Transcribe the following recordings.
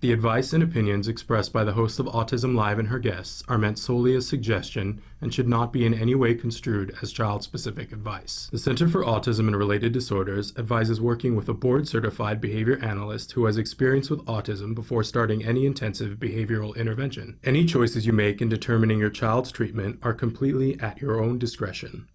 The advice and opinions expressed by the host of Autism Live and her guests are meant solely as suggestion and should not be in any way construed as child-specific advice. The Center for Autism and Related Disorders advises working with a board-certified behavior analyst who has experience with autism before starting any intensive behavioral intervention. Any choices you make in determining your child's treatment are completely at your own discretion.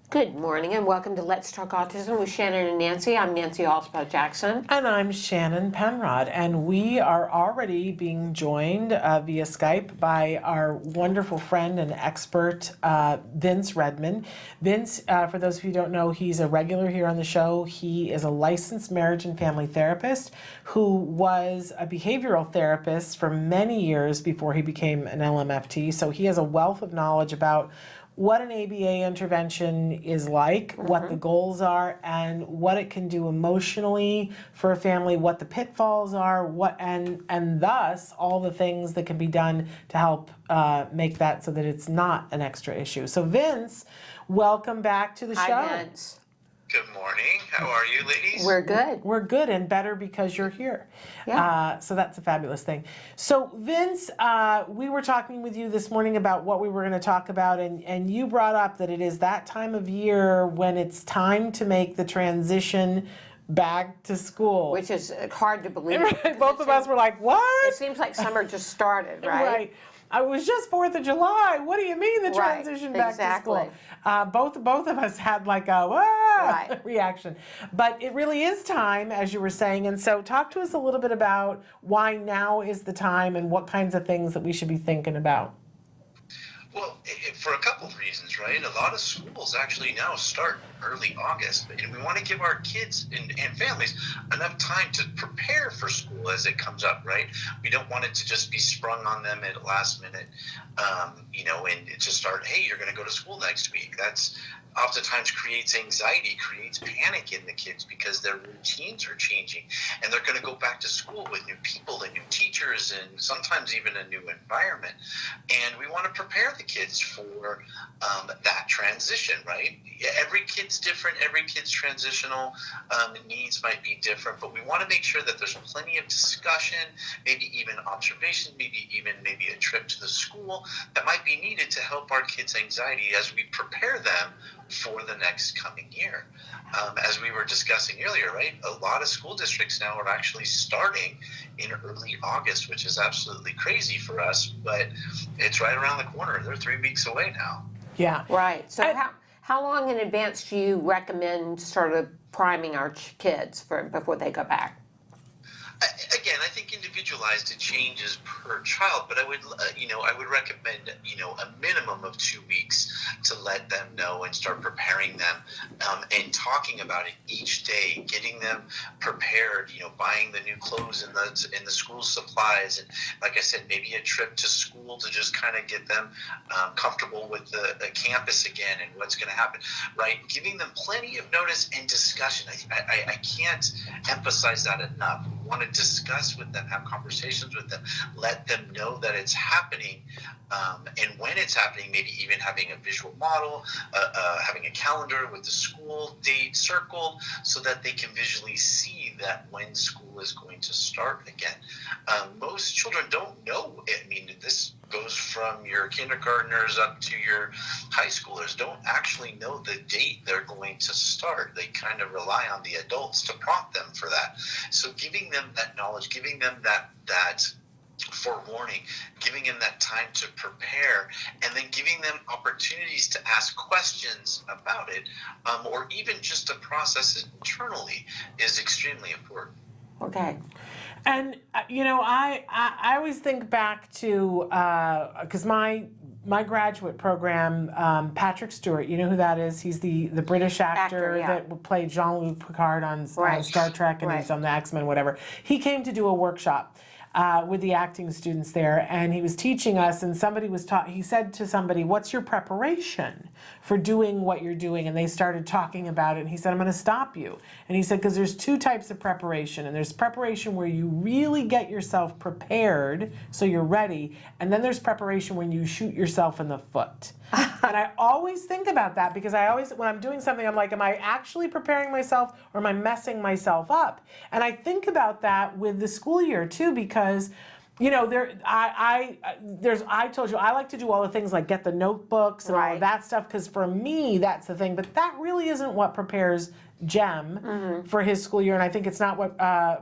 Good morning and welcome to Let's Talk Autism with Shannon and Nancy. I'm Nancy Alspaugh-Jackson. And I'm Shannon Penrod. And we are already being joined via Skype by our wonderful friend and expert, Vince Redmond. Vince, for those of you who don't know, he's a regular here on the show. He is a licensed marriage and family therapist who was a behavioral therapist for many years before he became an LMFT. So he has a wealth of knowledge about what an ABA intervention is like, what the goals are, and what it can do emotionally for a family, what the pitfalls are, and thus all the things that can be done to help make that so that it's not an extra issue. So Vince, welcome back to the show. Hi, Vince. Good morning. How are you, ladies? We're good. We're good and better because you're here. Yeah. So that's a fabulous thing. So Vince, we were talking with you this morning about what we were going to talk about, and you brought up that it is that time of year when it's time to make the transition back to school. Which is hard to believe. Right. Both of us were like, what? It seems like summer just started, right? Right. I was just 4th of July. What do you mean the transition back to school? Both of us had like a reaction. But it really is time, as you were saying. And so talk to us a little bit about why now is the time and what kinds of things that we should be thinking about. Well, for a couple of reasons, right? A lot of schools actually now start early August, and we want to give our kids and families enough time to prepare for school as it comes up, right? We don't want it to just be sprung on them at the last minute, and it just start, hey, you're going to go to school next week. That's oftentimes creates anxiety, creates panic in the kids because their routines are changing, and they're going to go back to school with new people and new teachers and sometimes even a new environment. And we want to prepare the kids for that transition, right? Every kid's different. Every kid's transitional needs might be different, but we want to make sure that there's plenty of discussion, maybe even observation, maybe a trip to the school that might be needed to help our kids' anxiety as we prepare them for the next coming year. As we were discussing earlier, right, a lot of school districts now are actually starting in early August, which is absolutely crazy for us, but it's right around the corner. They're 3 weeks away now. Yeah. Right. So how long in advance do you recommend sort of priming our kids before they go back? Again, I think individualized, it changes per child, but I would recommend, a minimum of 2 weeks to let them know and start preparing them, and talking about it each day, getting them prepared, buying the new clothes and the school supplies, and like I said, maybe a trip to school to just kind of get them comfortable with the campus again and what's going to happen, right? Giving them plenty of notice and discussion. I can't emphasize that enough. We want to discuss with them, have conversations with them, let them know that it's happening, and when it's happening, maybe even having a visual model, having a calendar with the school date circled so that they can visually see that when school is going to start again. Most children don't know. I mean, this goes from your kindergartners up to your high schoolers, don't actually know the date they're going to start. They kind of rely on the adults to prompt them for that. So giving them that knowledge, giving them that forewarning, giving them that time to prepare, and then giving them opportunities to ask questions about it, or even just to process it internally is extremely important. Okay. And I always think back to because my graduate program, Patrick Stewart, you know who that is? He's the British actor yeah. that played Jean-Luc Picard on Right. Star Trek, and he was on the X-Men, whatever. He came to do a workshop with the acting students there, and he was teaching us, and somebody was he said to somebody, "What's your preparation for doing what you're doing?" And they started talking about it, and he said, "I'm going to stop you." And he said, because there's two types of preparation, and there's preparation where you really get yourself prepared so you're ready, and then there's preparation when you shoot yourself in the foot. And I always think about that, because when I'm doing something, I'm like, am I actually preparing myself, or am I messing myself up? And I think about that with the school year too, because I told you I like to do all the things like get the notebooks and all of that stuff, because for me that's the thing. But that really isn't what prepares Jem for his school year, and I think it's not what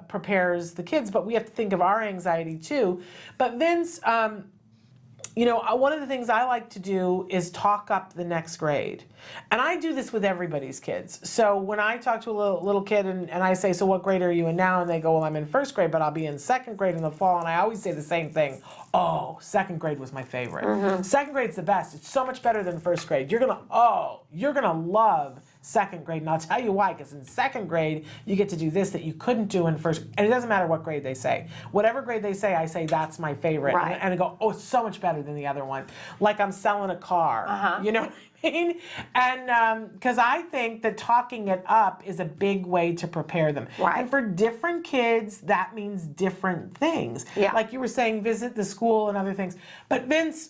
prepares the kids. But we have to think of our anxiety too. But Vince, one of the things I like to do is talk up the next grade. And I do this with everybody's kids. So when I talk to a little kid and I say, "So what grade are you in now?" And they go, "Well, I'm in first grade, but I'll be in second grade in the fall." And I always say the same thing. "Oh, second grade was my favorite. Second grade's the best. It's so much better than first grade. You're gonna love second grade." And I'll tell you why, because in second grade, you get to do this that you couldn't do in first. And it doesn't matter what grade they say. Whatever grade they say, I say, "That's my favorite." Right. And I go, "Oh, it's so much better than the other one." Like I'm selling a car. You know what I mean? And because I think that talking it up is a big way to prepare them. Right. And for different kids, that means different things. Yeah. Like you were saying, visit the school and other things. But Vince,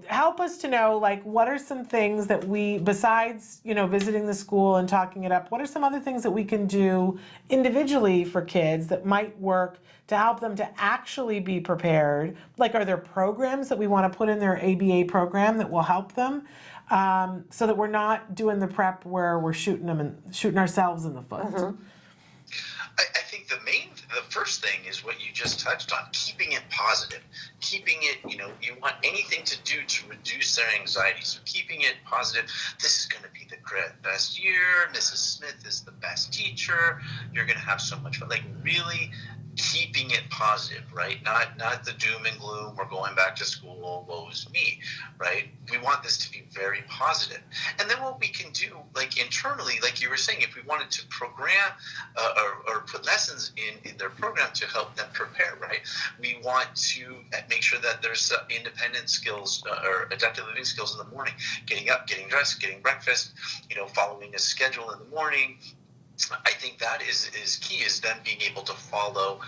help us to know, like, what are some things that we, besides, visiting the school and talking it up, what are some other things that we can do individually for kids that might work to help them to actually be prepared? Like, are there programs that we want to put in their ABA program that will help them? So that we're not doing the prep where we're shooting ourselves in the foot. I think the first thing is what you just touched on, keeping it positive, keeping it, you want anything to do to reduce their anxiety. So keeping it positive. This is going to be the best year. Mrs. Smith is the best teacher. You're going to have so much fun. Like, really keeping it positive, right? Not the doom and gloom. We're going back to school. Woe is me, right? We want this to be very positive. And then what we can do, like internally, like you were saying, if we wanted to program or put lessons in their program to help them prepare, right? We want to make sure that there's independent skills or adaptive living skills in the morning, getting up, getting dressed, getting breakfast, following a schedule in the morning. I think that is key, is them being able to follow,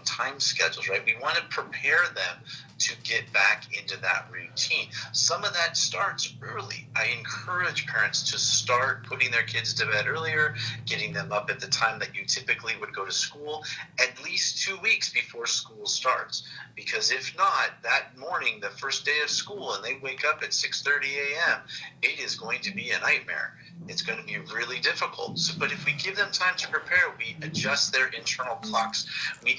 time schedules, right? We want to prepare them to get back into that routine. Some of that starts early. I encourage parents to start putting their kids to bed earlier, getting them up at the time that you typically would go to school, at least 2 weeks before school starts. Because if not, that morning, the first day of school, and they wake up at 6:30 a.m., it is going to be a nightmare. It's going to be really difficult. But if we give them time to prepare, we adjust their internal clocks. We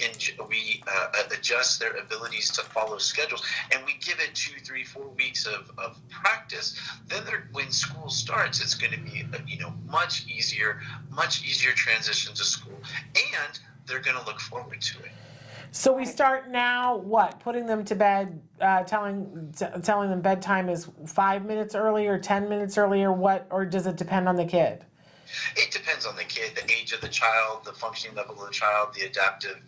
adjust their abilities to follow schedules, and we give it 2, 3, 4 weeks of practice. Then when school starts, it's going to be much easier transition to school, and they're going to look forward to it. So we start now, putting them to bed, telling them bedtime is 5 minutes earlier, 10 minutes earlier, or does it depend on the kid? It depends on the kid, the age of the child, the functioning level of the child, the adaptive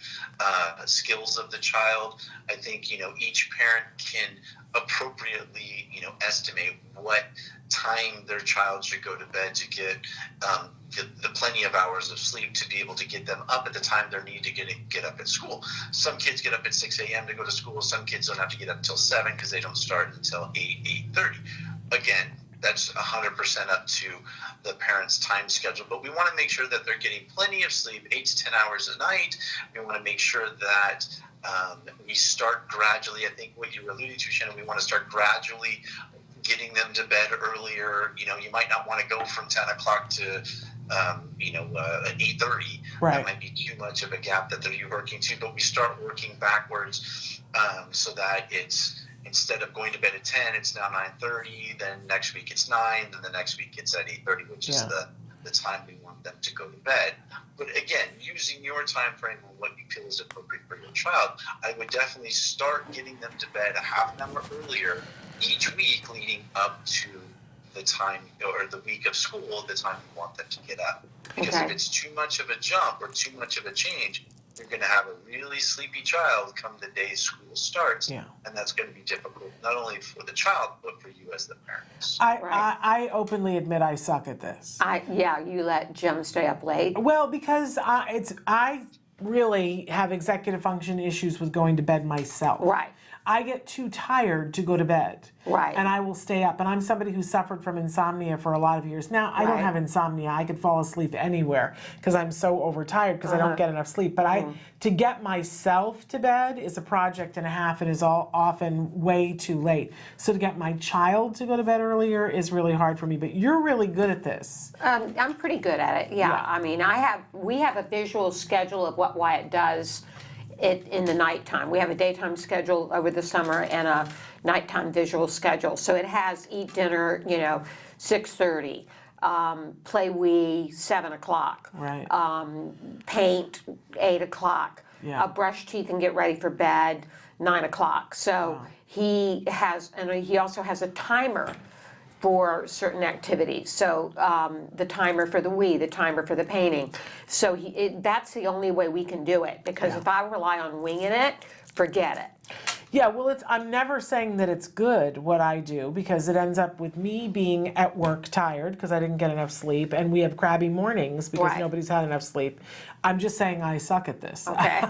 skills of the child. I think, each parent can appropriately, estimate what time their child should go to bed to get the plenty of hours of sleep to be able to get them up at the time they need to get up at school. Some kids get up at 6 a.m. to go to school. Some kids don't have to get up until 7 because they don't start until 8:30. Again, that's 100% up to the parent's time schedule. But we want to make sure that they're getting plenty of sleep, 8 to 10 hours a night. We want to make sure that we start gradually. I think what you were alluding to, Shannon, we want to start gradually getting them to bed earlier. You might not want to go from 10 o'clock to 8:30. Right. That might be too much of a gap that they're working to, but we start working backwards so that it's, instead of going to bed at 10, it's now 9:30, then next week it's 9, then the next week it's at 8:30, which is the time we want them to go to bed. But again, using your time frame and what you feel is appropriate for your child, I would definitely start getting them to bed a half an hour earlier each week leading up to the time or the week of school, the time you want them to get up. Because if it's too much of a jump or too much of a change, you're going to have a really sleepy child come the day school starts, and that's going to be difficult not only for the child but for you as the parents. I openly admit I suck at this. You let Jim stay up late. Well, because I really have executive function issues with going to bed myself. Right. I get too tired to go to bed. Right. And I will stay up. And I'm somebody who suffered from insomnia for a lot of years. Now, I don't have insomnia. I could fall asleep anywhere because I'm so overtired because I don't get enough sleep. But to get myself to bed is a project and a half and is often way too late. So to get my child to go to bed earlier is really hard for me. But you're really good at this. I'm pretty good at it, I mean, we have a visual schedule of what Wyatt does in the nighttime. We have a daytime schedule over the summer and a nighttime visual schedule. So it has eat dinner, 6:30, play Wii, 7 o'clock, Right. Paint, 8 o'clock, Yeah. brush teeth and get ready for bed, 9 o'clock. So he also has a timer for certain activities. So the timer for the Wii, the timer for the painting. So that's the only way we can do it, because if I rely on winging it, forget it. Yeah, well, I'm never saying that it's good what I do, because it ends up with me being at work tired because I didn't get enough sleep, and we have crabby mornings because nobody's had enough sleep. I'm just saying I suck at this. Okay.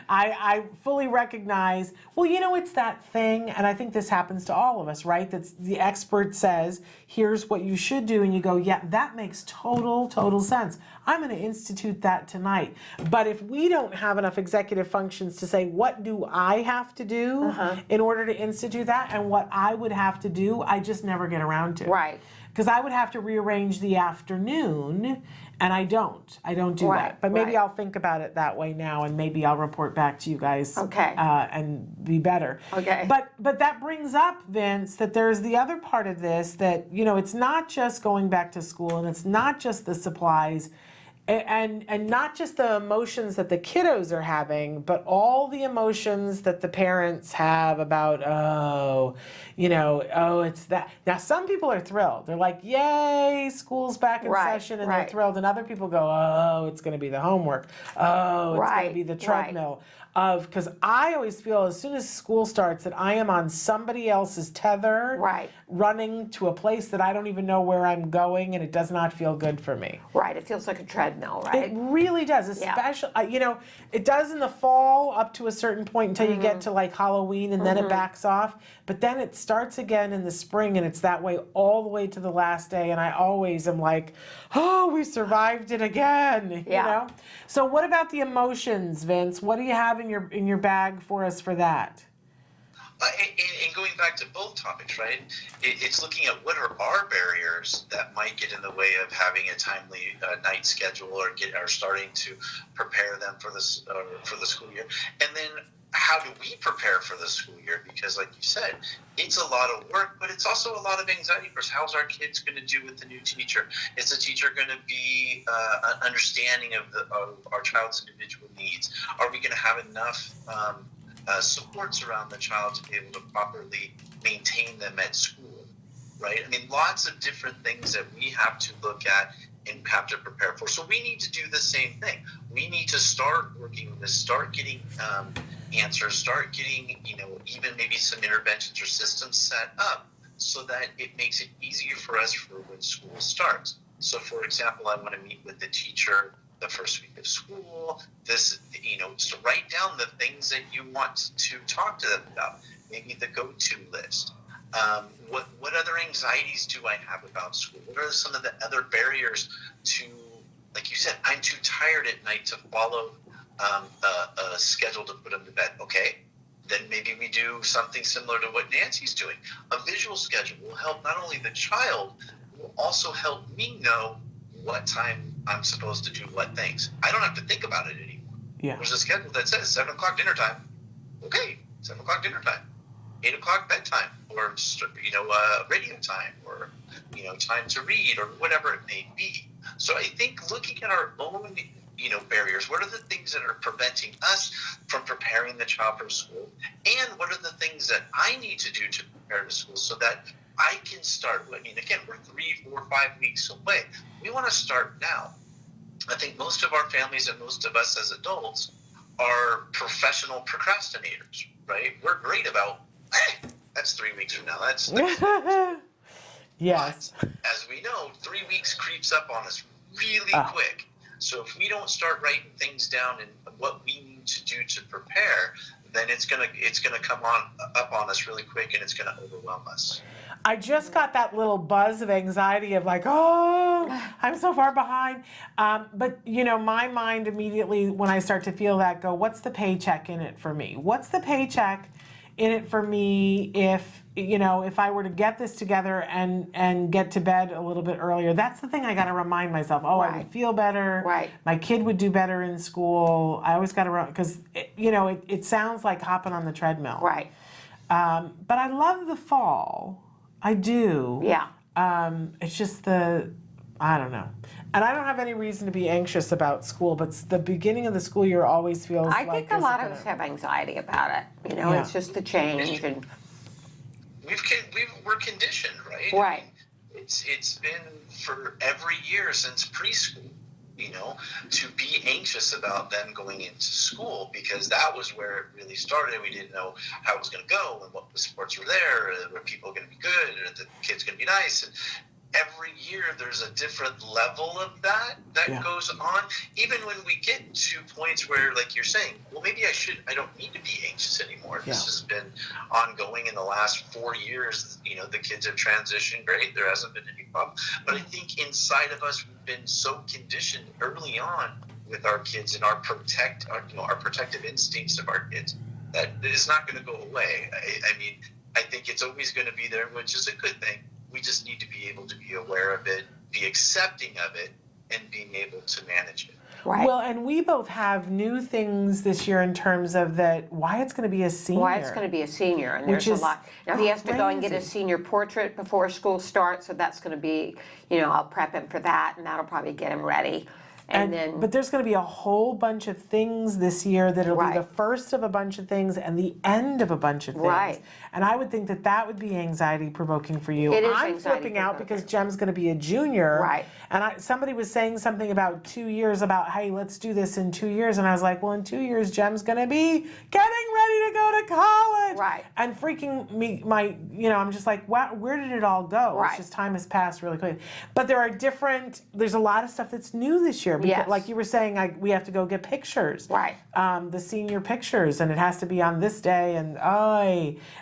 I fully recognize, it's that thing, and I think this happens to all of us, right? That's the expert says, here's what you should do, and you go, yeah, that makes total sense. I'm going to institute that tonight. But if we don't have enough executive functions to say, what do I have to do in order to institute that, and what I would have to do, I just never get around to. Right. Because I would have to rearrange the afternoon, and I don't do that. But maybe I'll think about it that way now, and maybe I'll report back to you guys and be better. Okay. But that brings up, Vince, that there's the other part of this that, it's not just going back to school, and it's not just the supplies, and not just the emotions that the kiddos are having, but all the emotions that the parents have about, it's that. Now, some people are thrilled. They're like, yay, school's back in session, and they're thrilled. And other people go, oh, it's going to be the homework. Oh, it's going to be the treadmill. Because I always feel as soon as school starts that I am on somebody else's tether, running to a place that I don't even know where I'm going, and it does not feel good for me. Right, it feels like a treadmill, right? It really does, especially, it does in the fall up to a certain point until you get to like Halloween, and then it backs off. But then it starts again in the spring, and it's that way all the way to the last day, and I always am like, oh, we survived it again, you know? So what about the emotions, Vince? What do you have in your bag for us for that? And going back to both topics, right? It's looking at what are our barriers that might get in the way of having a timely night schedule or starting to prepare them for the school year, and then how do we prepare for the school year? Because, like you said, it's a lot of work, but it's also a lot of anxiety. Because how's our kids going to do with the new teacher? Is the teacher going to be understanding of our child's individual needs? Are we going to have enough supports around the child to be able to properly maintain them at school, right? I mean, lots of different things that we have to look at and have to prepare for. So we need to do the same thing. We need to start working on this, start getting answers, start getting, even maybe some interventions or systems set up so that it makes it easier for us for when school starts. So, for example, I want to meet with the teacher the first week of school. So write down the things that you want to talk to them about. Maybe the go-to list. What other anxieties do I have about school? What are some of the other barriers to, like you said, I'm too tired at night to follow a schedule to put them to bed. Okay, then maybe we do something similar to what Nancy's doing. A visual schedule will help not only the child, will also help me know what time I'm supposed to do what things. I don't have to think about it anymore. Yeah. There's a schedule that says 7 o'clock dinner time. Okay, 7 o'clock dinner time. 8 o'clock bedtime, or radio time, or time to read, or whatever it may be. So I think looking at our own barriers? What are the things that are preventing us from preparing the child for school? And what are the things that I need to do to prepare to school so that I can start? I mean, again, we're 3, 4, 5 weeks away. We want to start now. I think most of our families and most of us as adults are professional procrastinators, right? We're great about, hey, that's 3 weeks from now. That's yes. But, as we know, 3 weeks creeps up on us really quick. So if we don't start writing things down and what we need to do to prepare, then it's gonna come up on us really quick, and it's gonna overwhelm us. I just got that little buzz of anxiety of like, oh, I'm so far behind. But my mind immediately, when I start to feel that, go, what's the paycheck in it for me? What's the paycheck in it for me if I were to get this together and get to bed a little bit earlier? That's the thing I got to remind myself. Oh, I would feel better. Right. My kid would do better in school. I always got to, because, it sounds like hopping on the treadmill. Right. But I love the fall. I do. Yeah. It's just I don't know. And I don't have any reason to be anxious about school, but the beginning of the school year always feels I like... think a lot of us have anxiety about it. It's just the change. And We're conditioned, right? right. It's been for every year since preschool, to be anxious about them going into school, because that was where it really started. We didn't know how it was going to go and what the sports were there, were people going to be good, or the kids going to be nice. And every year there's a different level of that goes on. Even when we get to points where, like you're saying, well, maybe I don't need to be anxious anymore. This has been ongoing in the last 4 years. The kids have transitioned great. There hasn't been any problem. But I think inside of us, we've been so conditioned early on with our kids and our protective instincts of our kids that it is not going to go away. I mean, I think it's always going to be there, which is a good thing. We just need to be able to be aware of it, be accepting of it, and being able to manage it. Right. Well, and we both have new things this year in terms of Wyatt's going to be a senior. Wyatt's going to be a senior, and there's a lot. Now, he has to go and get his senior portrait before school starts, so that's going to be, I'll prep him for that, and that'll probably get him ready. But there's going to be a whole bunch of things this year that'll be the first of a bunch of things and the end of a bunch of things. Right. And I would think that would be anxiety provoking for you. It is I'm flipping out because Jem's going to be a junior. Right. And somebody was saying something about 2 years, about, hey, let's do this in 2 years. And I was like, well, in 2 years, Jem's going to be getting ready to go to college. Right. And freaking me, I'm just like, wow, where did it all go? Right. It's just time has passed really quick. But there's a lot of stuff that's new this year. Because, yes. Like you were saying, we have to go get pictures. Right. The senior pictures, and it has to be on this day. And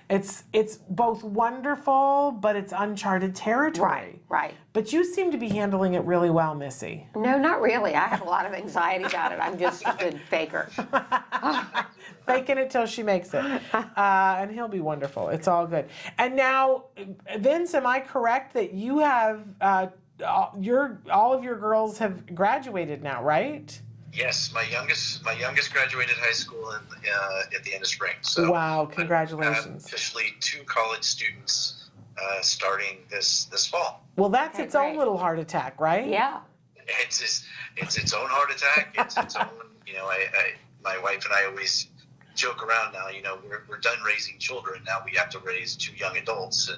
it's both wonderful, but it's uncharted territory. Right. But you seem to be handling it really well, Missy. No, not really. I have a lot of anxiety about it. I'm just a good faker. Faking it till she makes it. And he'll be wonderful. It's all good. And now, Vince, am I correct that you have all of your girls have graduated now, right? Yes, my youngest graduated high school at the end of spring. So wow, congratulations! Officially 2 college students starting this fall. Well, that's its own little heart attack, right? Yeah. It's its own heart attack. It's its own. My wife and I always joke around now. We're done raising children. Now we have to raise 2 young adults,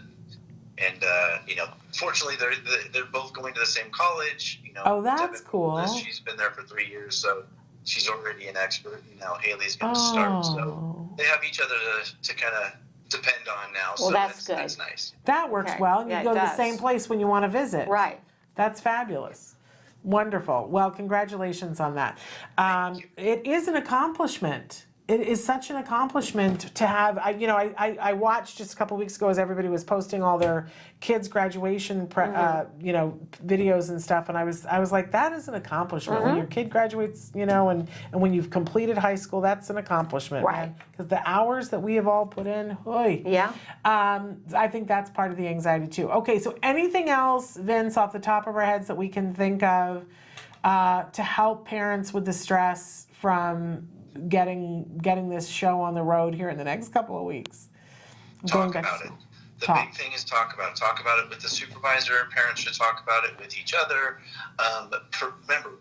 and fortunately they're both going to the same college. Oh, that's cool. She's been there for 3 years, so she's already an expert. And now Haley's going to start, so they have each other to kind of depend on now. Well, so that's good. That's nice. That works well. And you go to the same place when you want to visit. Right. That's fabulous. Wonderful. Well, congratulations on that. It is an accomplishment. It is such an accomplishment to have. I watched just a couple weeks ago as everybody was posting all their kids' graduation, videos and stuff, and I was like, that is an accomplishment. When your kid graduates, and when you've completed high school, that's an accomplishment, right? Because the hours that we have all put in, yeah. I think that's part of the anxiety too. Okay, so anything else, Vince, off the top of our heads that we can think of to help parents with the stress from getting this show on the road here in the next couple of weeks? Talk about it. The big thing is talk about it. Talk about it with the supervisor. Parents should talk about it with each other. But remember,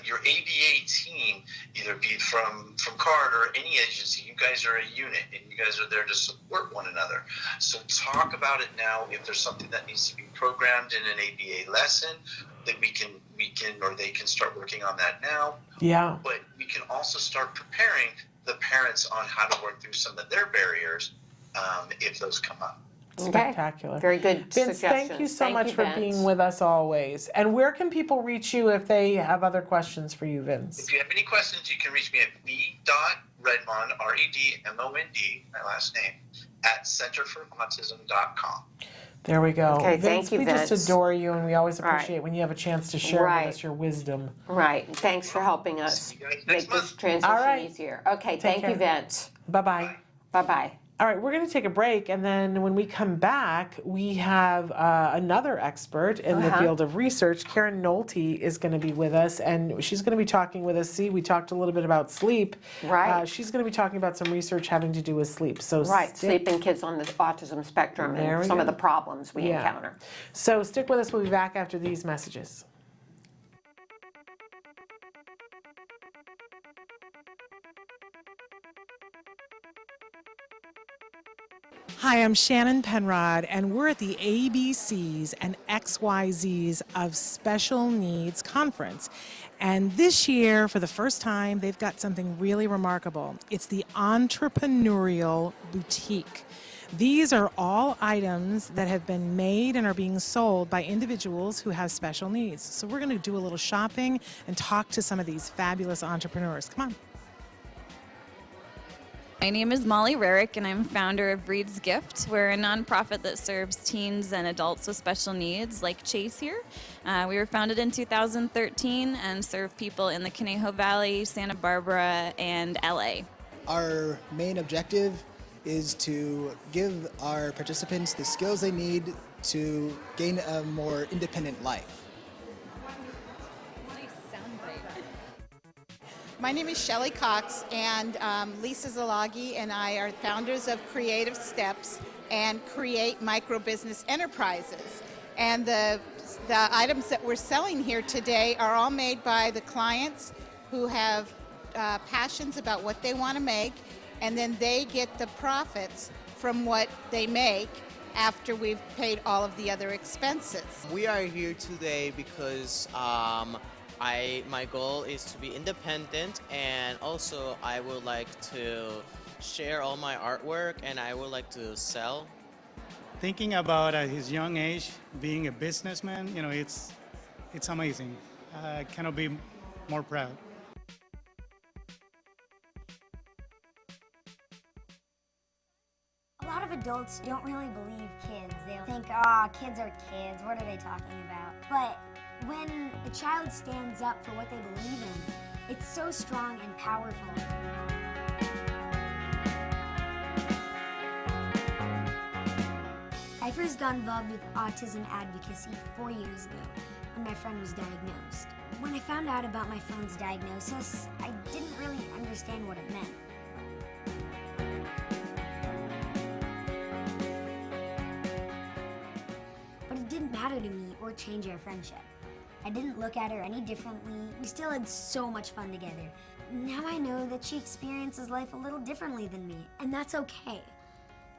your ABA team, either be from CARD or any agency, you guys are a unit and you guys are there to support one another. So talk about it now. If there's something that needs to be programmed in an ABA lesson, then we can or they can start working on that now. Yeah. But we can also start preparing the parents on how to work through some of their barriers if those come up. Spectacular. Okay. Very good Vince, suggestions. thank you so much for being with us always. And where can people reach you if they have other questions for you, Vince? If you have any questions, you can reach me at v.redmond, R-E-D-M-O-N-D, my last name, at centerforautism.com. There we go. Okay, Vince, thank you, we Vince. just adore you, and we always appreciate Right. when you have a chance to share Right. with us your wisdom. Right. Thanks for helping us See you guys make next this month. transition All right. easier. Okay, thank you, care. Vince. Bye-bye. Bye-bye. All right, we're going to take a break, and then when we come back, we have another expert in the field of research. Karen Nohelty is going to be with us, and she's going to be talking with us. See, we talked a little bit about sleep. Right. She's going to be talking about some research having to do with sleep. So Right, sleep in kids on the autism spectrum There and we some of go. the problems we encounter. So stick with us. We'll be back after these messages. Hi, I'm Shannon Penrod, and we're at the ABCs and XYZs of Special Needs Conference. And this year, for the first time, they've got something really remarkable. It's the Entrepreneurial Boutique. These are all items that have been made and are being sold by individuals who have special needs. So we're going to do a little shopping and talk to some of these fabulous entrepreneurs. Come on. My name is Molly Rarick, and I'm founder of Breed's Gift. We're a nonprofit that serves teens and adults with special needs, like Chase here. We were founded in 2013 and serve people in the Conejo Valley, Santa Barbara, and LA. Our main objective is to give our participants the skills they need to gain a more independent life. My name is Shelley Cox, and Lisa Zalagi and I are founders of Creative Steps and Create Microbusiness Enterprises. And the items that we're selling here today are all made by the clients who have passions about what they want to make, and then they get the profits from what they make after we've paid all of the other expenses. We are here today because my goal is to be independent, and also I would like to share all my artwork, and I would like to sell. Thinking about at his young age being a businessman, you know, it's amazing. I cannot be more proud. A lot of adults don't really believe kids. They'll think, kids are kids, what are they talking about? But when a child stands up for what they believe in, it's so strong and powerful. I first got involved with autism advocacy 4 years ago when my friend was diagnosed. When I found out about my friend's diagnosis, I didn't really understand what it meant. But it didn't matter to me or change our friendship. I didn't look at her any differently. We still had so much fun together. Now I know that she experiences life a little differently than me, and that's okay.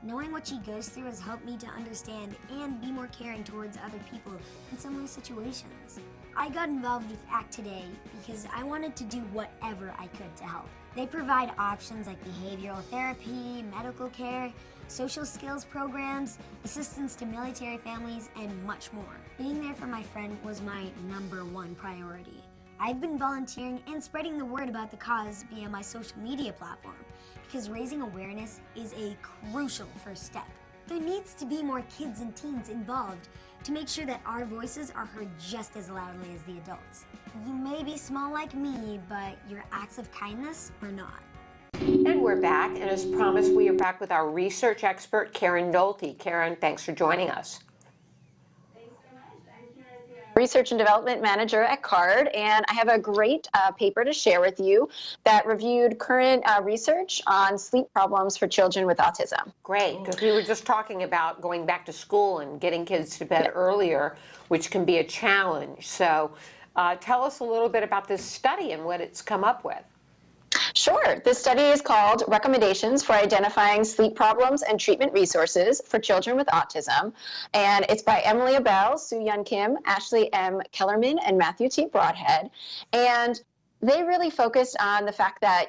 Knowing what she goes through has helped me to understand and be more caring towards other people in similar situations. I got involved with ACT Today because I wanted to do whatever I could to help. They provide options like behavioral therapy, medical care, social skills programs, assistance to military families, and much more. Being there for my friend was my #1 priority. I've been volunteering and spreading the word about the cause via my social media platform because raising awareness is a crucial first step. There needs to be more kids and teens involved to make sure that our voices are heard just as loudly as the adults. You may be small like me, but your acts of kindness are not. And we're back, and as promised, we are back with our research expert, Karen Nohelty. Karen, thanks for joining us. Research and Development Manager at CARD, and I have a great paper to share with you that reviewed current research on sleep problems for children with autism. Great, because we were just talking about going back to school and getting kids to bed earlier, which can be a challenge. So Tell us a little bit about this study and what it's come up with. Sure. This study is called Recommendations for Identifying Sleep Problems and Treatment Resources for Children with Autism. And it's by Emily Abell, Soo Yun Kim, Ashley M. Kellerman, and Matthew T. Broadhead. And they really focused on the fact that,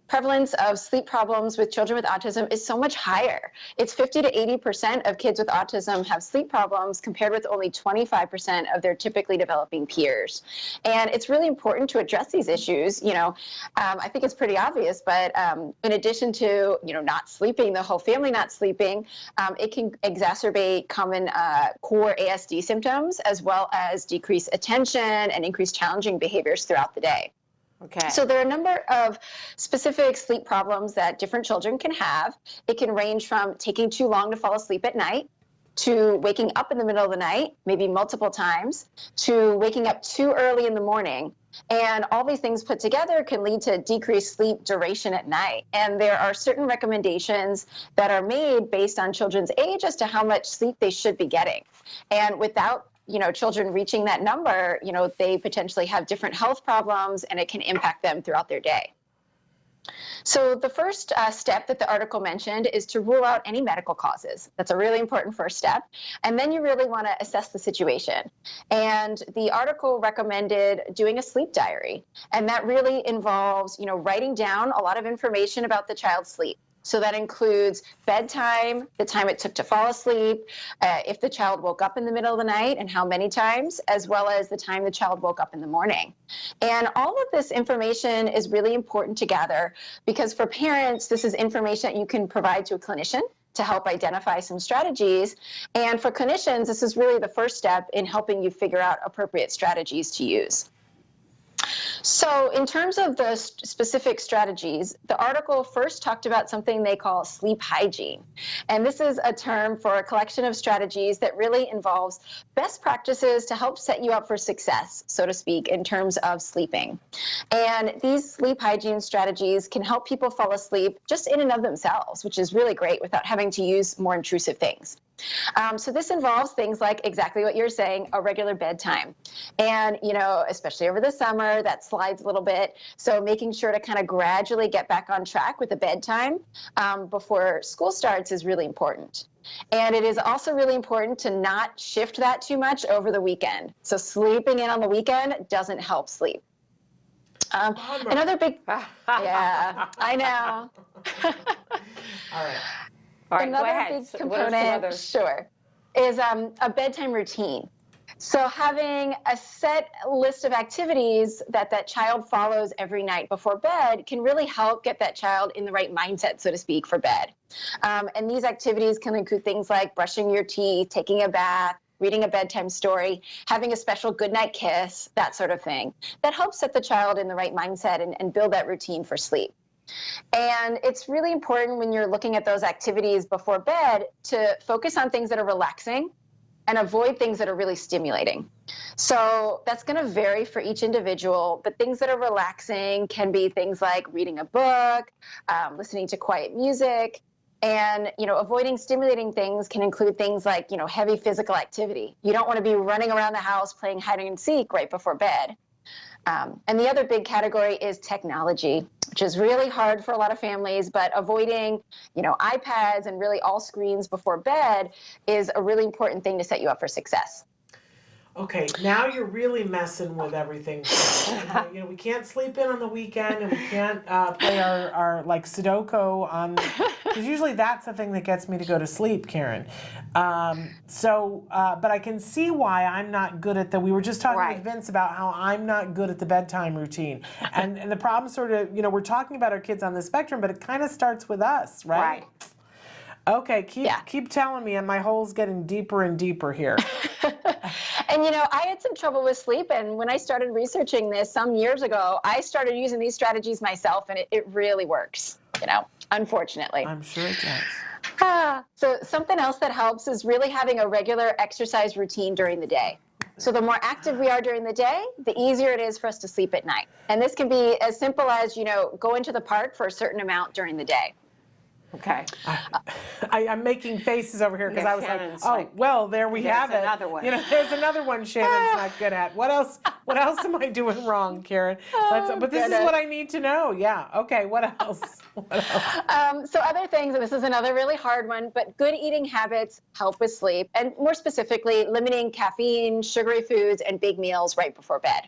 prevalence of sleep problems with children with autism is so much higher. It's 50 to 80% of kids with autism have sleep problems compared with only 25% of their typically developing peers. And it's really important to address these issues. I think it's pretty obvious, but in addition to, not sleeping, the whole family not sleeping, it can exacerbate common core ASD symptoms, as well as decrease attention and increase challenging behaviors throughout the day. Okay. So there are a number of specific sleep problems that different children can have. It can range from taking too long to fall asleep at night, to waking up in the middle of the night, maybe multiple times, to waking up too early in the morning. And all these things put together can lead to decreased sleep duration at night. And there are certain recommendations that are made based on children's age as to how much sleep they should be getting. And without children reaching that number, they potentially have different health problems, and it can impact them throughout their day. So the first step that the article mentioned is to rule out any medical causes. That's a really important first step. And then you really want to assess the situation. And the article recommended doing a sleep diary. And that really involves, writing down a lot of information about the child's sleep. So that includes bedtime, the time it took to fall asleep, if the child woke up in the middle of the night and how many times, as well as the time the child woke up in the morning. And all of this information is really important to gather because for parents, this is information that you can provide to a clinician to help identify some strategies. And for clinicians, this is really the first step in helping you figure out appropriate strategies to use. So in terms of the specific strategies, the article first talked about something they call sleep hygiene. And this is a term for a collection of strategies that really involves best practices to help set you up for success, so to speak, in terms of sleeping. And these sleep hygiene strategies can help people fall asleep just in and of themselves, which is really great without having to use more intrusive things. So this involves things like exactly what you're saying, a regular bedtime. And, especially over the summer, that slides a little bit. So making sure to kind of gradually get back on track with the bedtime before school starts is really important. And it is also really important to not shift that too much over the weekend. So sleeping in on the weekend doesn't help sleep. Another big, yeah, I know. All right. All right, Another big component, sure, is a bedtime routine. So having a set list of activities that child follows every night before bed can really help get that child in the right mindset, so to speak, for bed. And these activities can include things like brushing your teeth, taking a bath, reading a bedtime story, having a special goodnight kiss, that sort of thing. That helps set the child in the right mindset and build that routine for sleep. And it's really important when you're looking at those activities before bed to focus on things that are relaxing and avoid things that are really stimulating. So that's going to vary for each individual, but things that are relaxing can be things like reading a book, listening to quiet music, and, avoiding stimulating things can include things like, heavy physical activity. You don't want to be running around the house playing hide and seek right before bed. And the other big category is technology, which is really hard for a lot of families, but avoiding, iPads and really all screens before bed is a really important thing to set you up for success. Okay, now you're really messing with everything. We can't sleep in on the weekend, and we can't play our like Sudoku on, because usually that's the thing that gets me to go to sleep, Karen. But I can see why I'm not good at we were just talking with Vince about how I'm not good at the bedtime routine. And the problem sort of, we're talking about our kids on the spectrum, but it kind of starts with us, right? Okay, keep telling me, and my hole's getting deeper and deeper here. And, I had some trouble with sleep, and when I started researching this some years ago, I started using these strategies myself, and it really works, unfortunately. I'm sure it does. So something else that helps is really having a regular exercise routine during the day. So the more active we are during the day, the easier it is for us to sleep at night. And this can be as simple as, going to the park for a certain amount during the day. Okay. I'm making faces over here because Yeah, I was Shannon's like, oh, like, well, there we have it. there's another one. You know, there's another one Shannon's not good at. What else am I doing wrong, Karen? But this is what I need to know. Yeah. Okay. What else? So other things, and this is another really hard one, but good eating habits help with sleep, and more specifically, limiting caffeine, sugary foods, and big meals right before bed.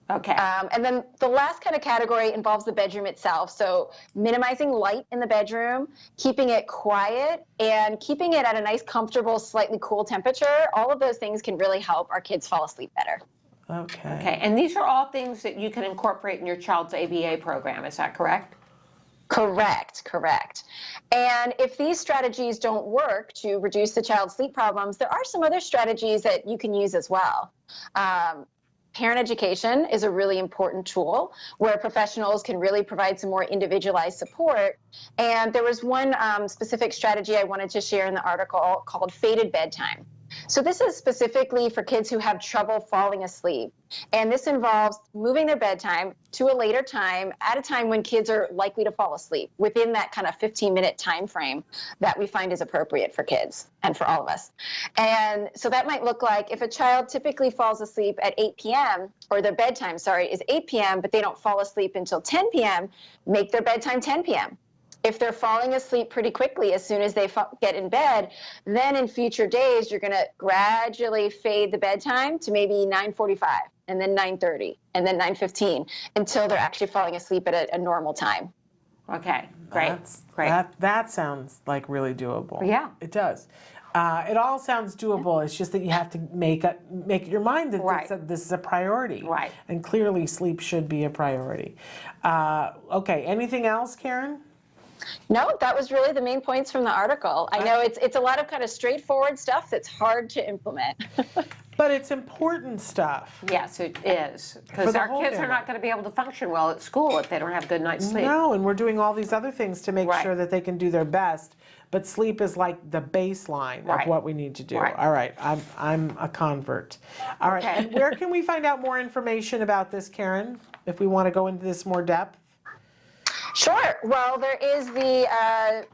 Okay. And then the last kind of category involves the bedroom itself. So minimizing light in the bedroom, keeping it quiet, and keeping it at a nice, comfortable, slightly cool temperature. All of those things can really help our kids fall asleep better. Okay. Okay. And these are all things that you can incorporate in your child's ABA program. Is that correct? Correct. And if these strategies don't work to reduce the child's sleep problems, there are some other strategies that you can use as well. Parent education is a really important tool where professionals can really provide some more individualized support. And there was one specific strategy I wanted to share in the article called fated bedtime. So this is specifically for kids who have trouble falling asleep. And this involves moving their bedtime to a later time at a time when kids are likely to fall asleep within that kind of 15-minute time frame that we find is appropriate for kids and for all of us. And so that might look like if a child typically falls asleep at 8 p.m. or their bedtime, is 8 p.m., but they don't fall asleep until 10 p.m., make their bedtime 10 p.m. If they're falling asleep pretty quickly as soon as they get in bed, then in future days, you're going to gradually fade the bedtime to maybe 9:45 and then 9:30 and then 9:15 until they're actually falling asleep at a normal time. Okay, great. Great. That sounds like really doable. Yeah. It does. It all sounds doable. It's just that you have to make your mind that this is a priority. Right. And clearly sleep should be a priority. Okay, anything else, Karen? No, that was really the main points from the article. I know it's a lot of kind of straightforward stuff that's hard to implement. But it's important stuff. Yes, it is. Because our kids are not going to be able to function well at school if they don't have a good night's sleep. No, and we're doing all these other things to make sure that they can do their best. But sleep is like the baseline of what we need to do. Right. All right, I'm a convert. All right, and where can we find out more information about this, Karen, if we want to go into this more depth? Sure. Well, there is the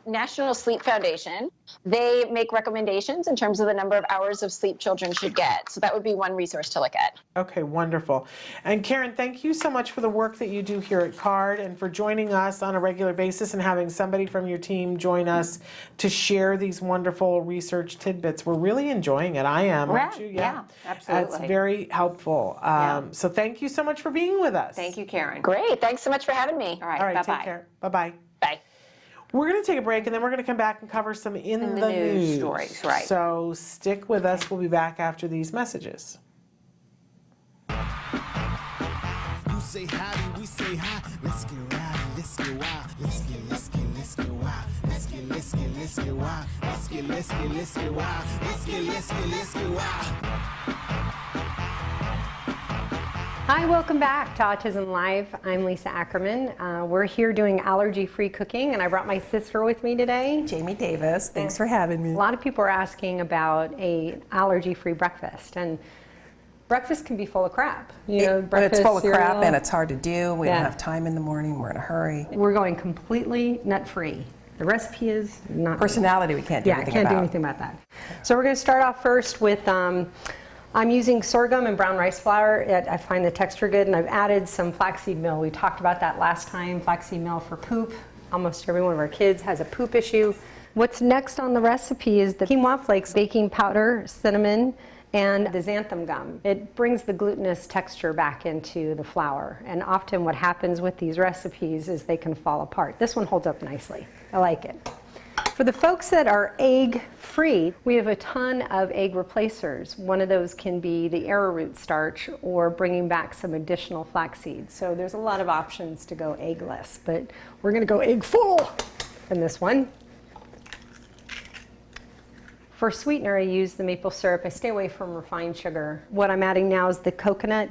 National Sleep Foundation. They make recommendations in terms of the number of hours of sleep children should get. So that would be one resource to look at. Okay, wonderful. And Karen, thank you so much for the work that you do here at CARD and for joining us on a regular basis and having somebody from your team join us to share these wonderful research tidbits. We're really enjoying it. I am, aren't you? Yeah, absolutely. It's very helpful. So thank you so much for being with us. Thank you, Karen. Great. Thanks so much for having me. All right, All right, bye-bye. take care. Bye-bye. Bye. We're going to take a break, and then we're going to come back and cover some in the news stories, right. So stick with us. We'll be back after these messages. You say howdy, we say hi. Let's get rowdy, let's get wild. Let's get wild. Let's get wild. Let's get wild. Let's get wild. Hi, welcome back to Autism Live. I'm Lisa Ackerman. We're here doing allergy-free cooking, and I brought my sister with me today. Jamie Davis, thanks for having me. A lot of people are asking about a allergy-free breakfast, and breakfast can be full of crap. But it's full of crap, and it's hard to do. We don't have time in the morning. We're in a hurry. We're going completely nut-free. The recipe is not personality. We can't do anything about. Yeah, can't do anything about that. So we're going to start off first with. I'm using sorghum and brown rice flour. I find the texture good, and I've added some flaxseed meal. We talked about that last time, flaxseed meal for poop. Almost every one of our kids has a poop issue. What's next on the recipe is the quinoa flakes, baking powder, cinnamon, and the xanthan gum. It brings the glutinous texture back into the flour, and often what happens with these recipes is they can fall apart. This one holds up nicely. I like it. For the folks that are egg-free, we have a ton of egg replacers. One of those can be the arrowroot starch or bringing back some additional flaxseed. So there's a lot of options to go eggless, but we're going to go egg full in this one. For sweetener, I use the maple syrup. I stay away from refined sugar. What I'm adding now is the coconut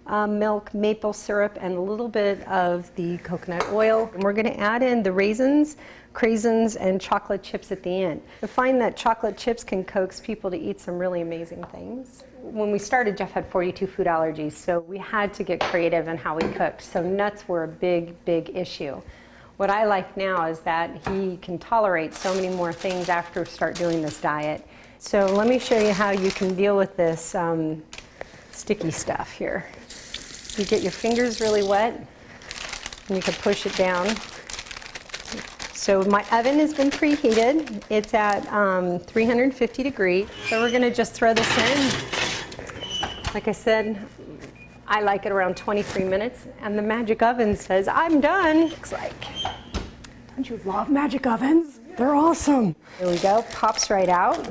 milk, maple syrup, and a little bit of the coconut oil. And we're going to add in the raisins, craisins, and chocolate chips at the end. I find that chocolate chips can coax people to eat some really amazing things. When we started, Jeff had 42 food allergies, so we had to get creative in how we cooked. So nuts were a big, big issue. what I like now is that he can tolerate so many more things after start doing this diet. So let me show you how you can deal with this sticky stuff here. You get your fingers really wet and you can push it down. So my oven has been preheated. It's at 350 degrees. So we're gonna just throw this in. Like I said, I like it around 23 minutes, and the magic oven says, I'm done. Looks like, don't you love magic ovens? They're awesome. There we go, pops right out.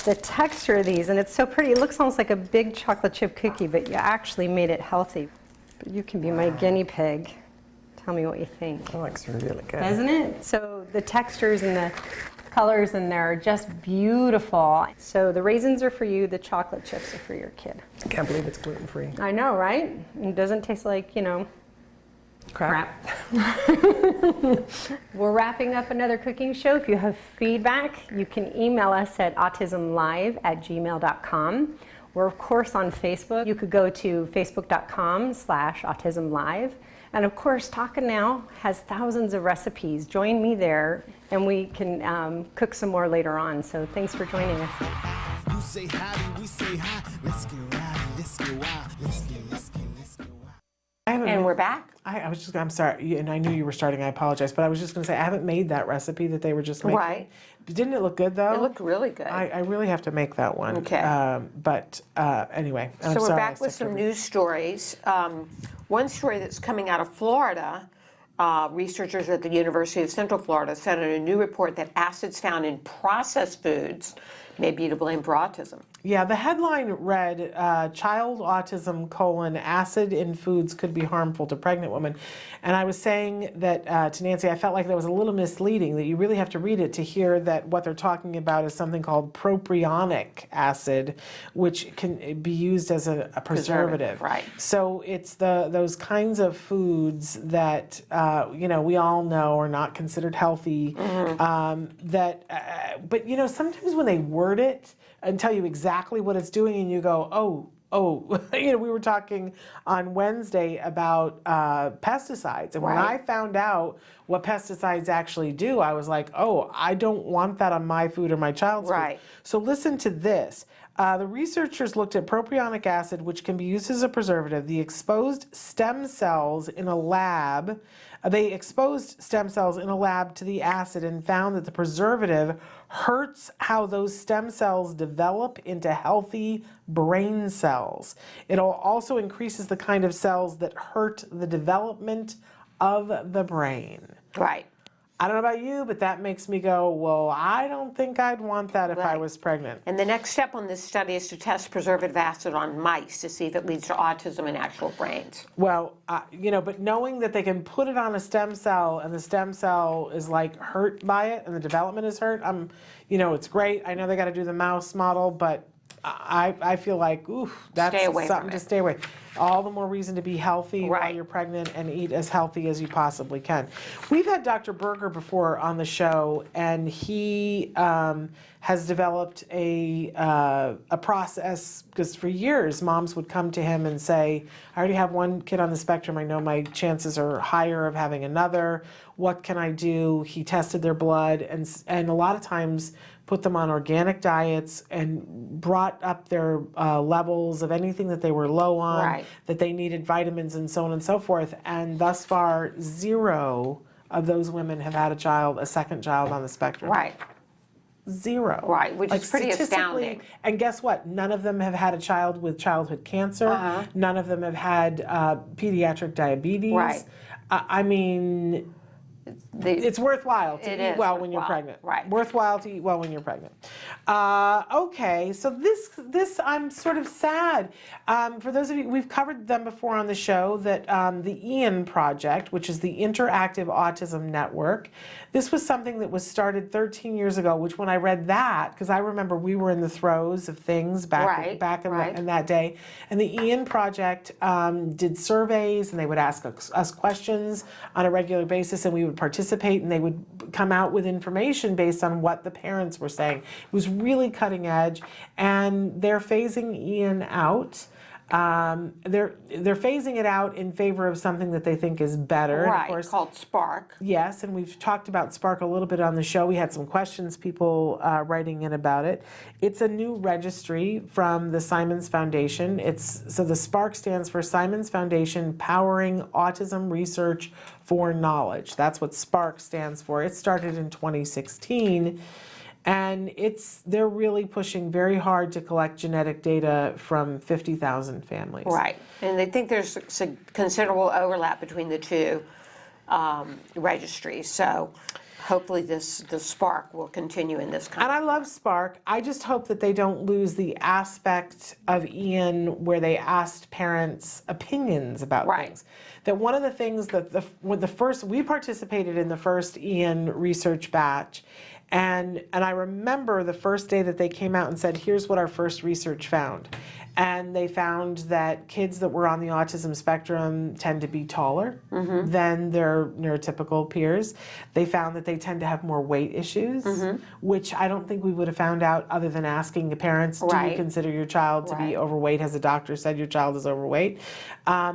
The texture of these, and it's so pretty, it looks almost like a big chocolate chip cookie, but you actually made it healthy. But you can be my guinea pig. Tell me what you think. That looks really good. Doesn't it? So the textures and the colors in there are just beautiful. So the raisins are for you, the chocolate chips are for your kid. I can't believe it's gluten-free. I know, right? It doesn't taste like, you know, crap. We're wrapping up another cooking show. If you have feedback, you can email us at autismlive@gmail.com. We're of course on Facebook. You could go to facebook.com/autismlive. And of course, Talkin' Now has thousands of recipes. Join me there, and we can cook some more later on. So thanks for joining us. You say howdy, we say hi. Let's get rowdy, let's get wild. Let's get wild. And we're back. I'm sorry, and I knew you were starting, I apologize, but I was just gonna say, I haven't made that recipe that they were just making. Right. Didn't it look good though? It looked really good. I really have to make that one. Okay. Anyway, So we're back with some news stories. One story that's coming out of Florida, researchers at the University of Central Florida said in a new report that acids found in processed foods may be to blame for autism. Yeah, the headline read, child autism, acid in foods could be harmful to pregnant women. And I was saying that to Nancy, I felt like that was a little misleading, that you really have to read it to hear that what they're talking about is something called propionic acid, which can be used as a preservative. Right. So it's those kinds of foods that, we all know are not considered healthy, but sometimes when they word it and tell you exactly what it's doing and you go, oh, we were talking on Wednesday about pesticides. And when I found out what pesticides actually do, I was like, oh, I don't want that on my food or my child's food. So listen to this. The researchers looked at propionic acid, which can be used as a preservative. They exposed stem cells in a lab to the acid and found that the preservative hurts how those stem cells develop into healthy brain cells. It also increases the kind of cells that hurt the development of the brain. Right. I don't know about you, but that makes me go, well, I don't think I'd want that if I was pregnant. And the next step on this study is to test preservative acid on mice to see if it leads to autism in actual brains. Well, but knowing that they can put it on a stem cell and the stem cell is like hurt by it and the development is hurt, it's great. I know they got to do the mouse model, but I feel like, that's something to stay away. All the more reason to be healthy while you're pregnant and eat as healthy as you possibly can. We've had Dr. Berger before on the show, and he has developed a process, because for years moms would come to him and say, I already have one kid on the spectrum, I know my chances are higher of having another, what can I do? He tested their blood and a lot of times put them on organic diets and brought up their levels of anything that they were low on, that they needed vitamins and so on and so forth. And thus far, 0 of those women have had a second child on the spectrum. Right. 0. Right, which is pretty astounding. And guess what? None of them have had a child with childhood cancer. None of them have had pediatric diabetes. Right. It's worthwhile to eat well when you're pregnant. Right. Worthwhile to eat well when you're pregnant. Okay, so this I'm sort of sad. For those of you, we've covered them before on the show, that the IAN Project, which is the Interactive Autism Network, this was something that was started 13 years ago, which when I read that, because I remember we were in the throes of things back in that day, and the IAN Project did surveys and they would ask us questions on a regular basis and we would participate and they would come out with information based on what the parents were saying. It was really cutting edge, and they're phasing IAN out. They're phasing it out in favor of something that they think is better. Right, and of course, called Spark. Yes, and we've talked about Spark a little bit on the show. We had some questions, people writing in about it. It's a new registry from the Simons Foundation. So the Spark stands for Simons Foundation Powering Autism Research for Knowledge. That's what Spark stands for. It started in 2016. And they're really pushing very hard to collect genetic data from 50,000 families. Right, and they think there's considerable overlap between the two registries. So hopefully the Spark will continue in this kind. And I love Spark. I just hope that they don't lose the aspect of Ian where they asked parents opinions about things. That one of the things that we participated in the first Ian research batch. And I remember the first day that they came out and said, here's what our first research found. And they found that kids that were on the autism spectrum tend to be taller than their neurotypical peers. They found that they tend to have more weight issues, which I don't think we would have found out other than asking the parents, do you consider your child to be overweight? Has a doctor said your child is overweight?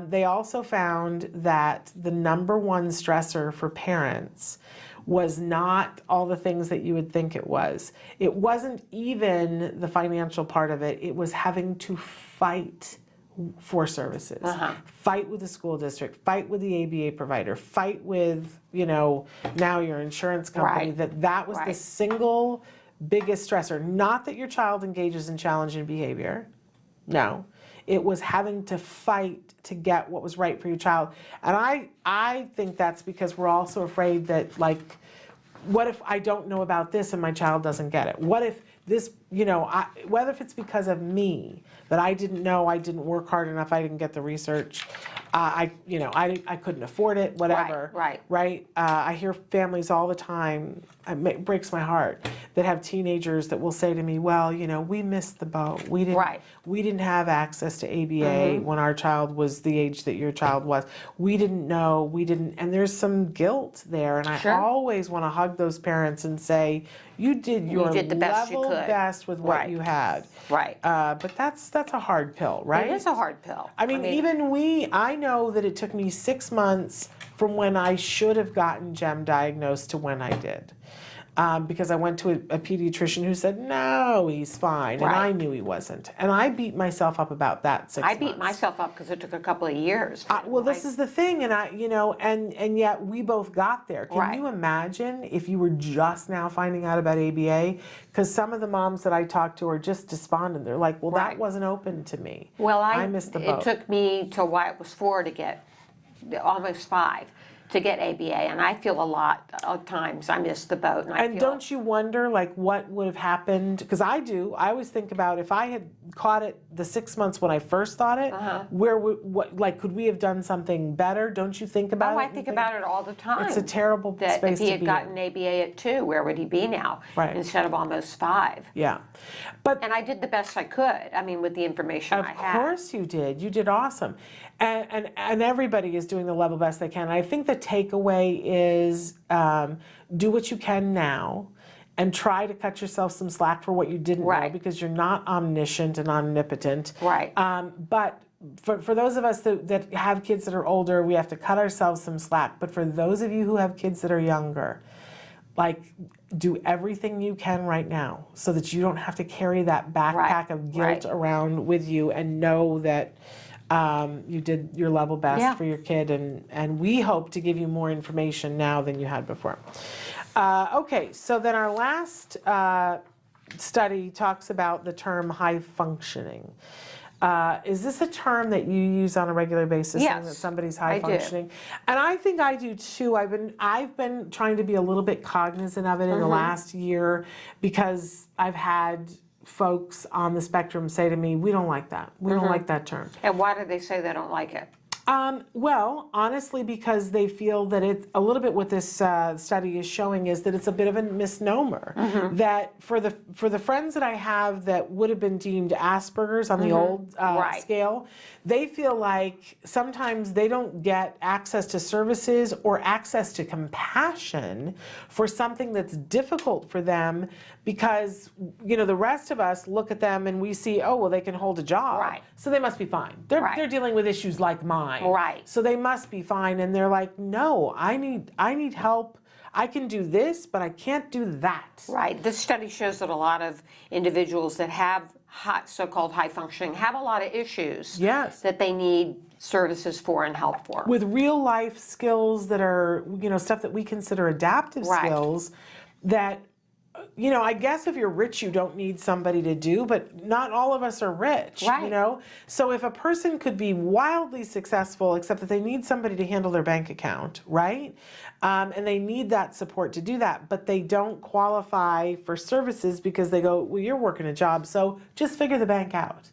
They also found that the number one stressor for parents was not all the things that you would think it was. It wasn't even the financial part of it. It was having to fight for services, fight with the school district, fight with the ABA provider, fight with, now your insurance company. That was the single biggest stressor. Not that your child engages in challenging behavior. No. It was having to fight to get what was right for your child. And I think that's because we're also afraid that, what if I don't know about this and my child doesn't get it? What if this, whether if it's because of me, that I didn't know, I didn't work hard enough, I didn't get the research, I couldn't afford it, whatever. Right? I hear families all the time, it breaks my heart, that have teenagers that will say to me, well, we missed the boat. We didn't have access to ABA when our child was the age that your child was. We didn't know, and there's some guilt there. And I always want to hug those parents and say, you did the best you could. Best with what you had. But that's a hard pill, right? It is a hard pill. I mean, I know that it took me 6 months from when I should have gotten GEM diagnosed to when I did. Because I went to a pediatrician who said, no, he's fine. And I knew he wasn't. And I beat myself up about that 6 months. I beat myself up because it took a couple of years. This is the thing. And and yet we both got there. Can you imagine if you were just now finding out about ABA? Because some of the moms that I talked to are just despondent. They're like, well, that wasn't open to me. Well, I missed the boat. It took me till Wyatt was 4 to get, almost 5. To get ABA, and I feel a lot of times I missed the boat. And don't you wonder, what would have happened? Because I do. I always think about if I had caught it the 6 months when I first thought it, could we have done something better? Don't you think about it? I think about it all the time. It's a terrible space to be in. If he had gotten ABA at 2, where would he be now? Instead of almost 5. Yeah. And I did the best I could. With the information I had. Of course you did. You did awesome. And everybody is doing the level best they can. I think the takeaway is do what you can now and try to cut yourself some slack for what you didn't know, because you're not omniscient and omnipotent. But for those of us that have kids that are older, we have to cut ourselves some slack. But for those of you who have kids that are younger, do everything you can right now so that you don't have to carry that backpack of guilt around with you, and know that you did your level best for your kid, and we hope to give you more information now than you had before. Okay, so then our last study talks about the term high functioning. Is this a term that you use on a regular basis? Yes, saying that somebody's high I functioning? And I think I do too. I've been trying to be a little bit cognizant of it in the last year, because I've had folks on the spectrum say to me, we don't like that. We don't like that term. And why do they say they don't like it? Well, honestly, because they feel that it's a little bit what this study is showing is that it's a bit of a misnomer. That for the friends that I have that would have been deemed Asperger's on the old scale, they feel like sometimes they don't get access to services or access to compassion for something that's difficult for them, because, the rest of us look at them and we see, oh, well, they can hold a job. Right. So they must be fine. They're dealing with issues like mine. Right. So they must be fine. And they're like, no, I need help. I can do this, but I can't do that. Right. This study shows that a lot of individuals that have so-called high functioning have a lot of issues that they need services for and help for. With real life skills that are, stuff that we consider adaptive skills that, I guess if you're rich, you don't need somebody to do, but not all of us are rich, So if a person could be wildly successful, except that they need somebody to handle their bank account, right? And they need that support to do that, but they don't qualify for services because they go, well, you're working a job, so just figure the bank out.